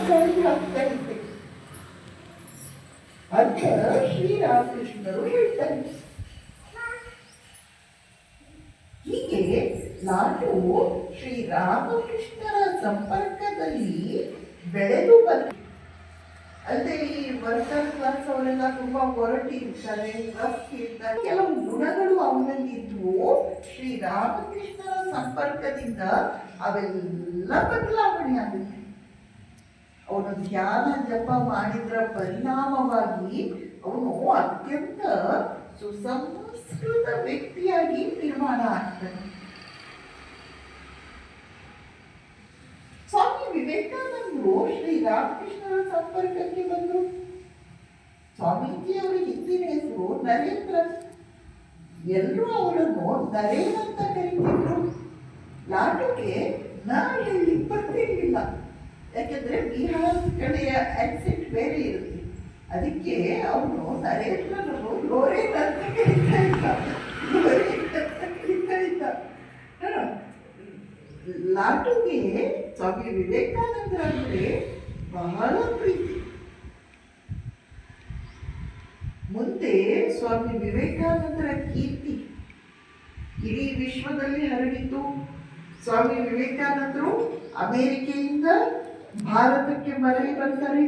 ಗಾಳಿ ಆಗ್ತಾ ಇದೆ ಅಂತ ಶ್ರೀರಾಮಕೃಷ್ಣರು ಹೇಳ್ತಾರೆ. ಹೀಗೆ ನಾನು ಶ್ರೀರಾಮಕೃಷ್ಣರ ಸಂಪರ್ಕದಲ್ಲಿ ಬೆಳೆದು ಬಂದ. ಅಲ್ಲದೆ ಈ ವರ್ಕರ್ ಕ್ಲಾಸ್ ಅವರೆಲ್ಲ ತುಂಬಾ ಹೊರಟಿರ್ತಾರೆ, ರಫ್ ಇರ್ತಾರೆ. ಕೆಲವು ಗುಣಗಳು ಅವನಲ್ಲಿ ಇದ್ವು. ಶ್ರೀರಾಮಕೃಷ್ಣರ ಸಂಪರ್ಕದಿಂದ ಅವೆಲ್ಲ ಬದಲಾವಣೆ ಆಗುತ್ತೆ. ಅವನು ಧ್ಯಾನ ಜಪ ಮಾಡಿದ್ರ ಪರಿಣಾಮವಾಗಿ ಅವನು ಅತ್ಯಂತ ಸುಸಂಸ್ಕೃತ ವ್ಯಕ್ತಿಯಾಗಿ ನಿರ್ಮಾಣ ಆಗ್ತಾನೆ. ಸ್ವಾಮಿ ವಿವೇಕಾನಂದರು ಶ್ರೀರಾಮಕೃಷ್ಣರ ಸಂಪರ್ಕಕ್ಕೆ ಬಂದರು. ಸ್ವಾಮೀಜಿಯವರ ಹಿಂದಿನ ಹೆಸರು ನರೇಂದ್ರ. ಎಲ್ಲರೂ ಅವರನ್ನು ನರೇನ್ ಅಂತ ಕರೀತಿದ್ರು. ಲಾಟುಗೆ ನ ಹೇಳಿ ಬರ್ತಿರ್ಲಿಲ್ಲ, ಯಾಕೆಂದ್ರೆ ಬಿಹಾರ ಕಡೆಯ ಆಕ್ಸೆಂಟ್ ಬೇರೆ ಇರುತ್ತೆ. ಅದಕ್ಕೆ ಅವನು ನರೇಂದ್ರನನ್ನು ಲೋರೇನ್ ಅಂತ ಕರೀತಾ ಇದ್ದ. ಲಾಟುಗೆ ಸ್ವಾಮಿ ವಿವೇಕಾನಂದರ ಅಂದ್ರೆ ಬಹಳ ಪ್ರೀತಿ. ಮುಂದೆ ಸ್ವಾಮಿ ವಿವೇಕಾನಂದರ ಕೀರ್ತಿ ಇಡೀ ವಿಶ್ವದಲ್ಲಿ ಹರಡಿತು. ಸ್ವಾಮಿ ವಿವೇಕಾನಂದರು ಅಮೆರಿಕೆಯಿಂದ ಭಾರತಕ್ಕೆ ಮರಳಿ ಬರ್ತಾರೆ.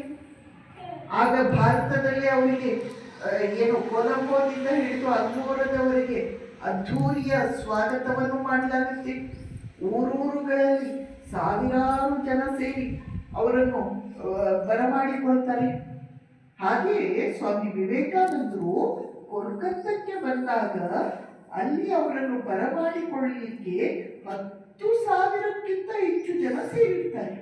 ಆಗ ಭಾರತದಲ್ಲಿ ಅವರಿಗೆ ಏನು ಕೊಲಂಬೋದಿಂದ ಹಿಡಿದು ಅಜ್ಮೂರದವರೆಗೆ ಅದ್ಧೂರಿಯ ಸ್ವಾಗತವನ್ನು ಮಾಡಲಾಗುತ್ತೆ. ಊರೂರುಗಳಲ್ಲಿ ಸಾವಿರಾರು ಜನ ಸೇರಿ ಅವರನ್ನು ಬರಮಾಡಿಕೊಳ್ತಾರೆ. ಹಾಗೆಯೇ ಸ್ವಾಮಿ ವಿವೇಕಾನಂದರು ಕೋಲ್ಕತ್ತಕ್ಕೆ ಬಂದಾಗ ಅಲ್ಲಿ ಅವರನ್ನು ಬರಮಾಡಿಕೊಳ್ಳಲಿಕ್ಕೆ 10,000ಕ್ಕಿಂತ ಹೆಚ್ಚು ಜನ ಸೇರಿರ್ತಾರೆ.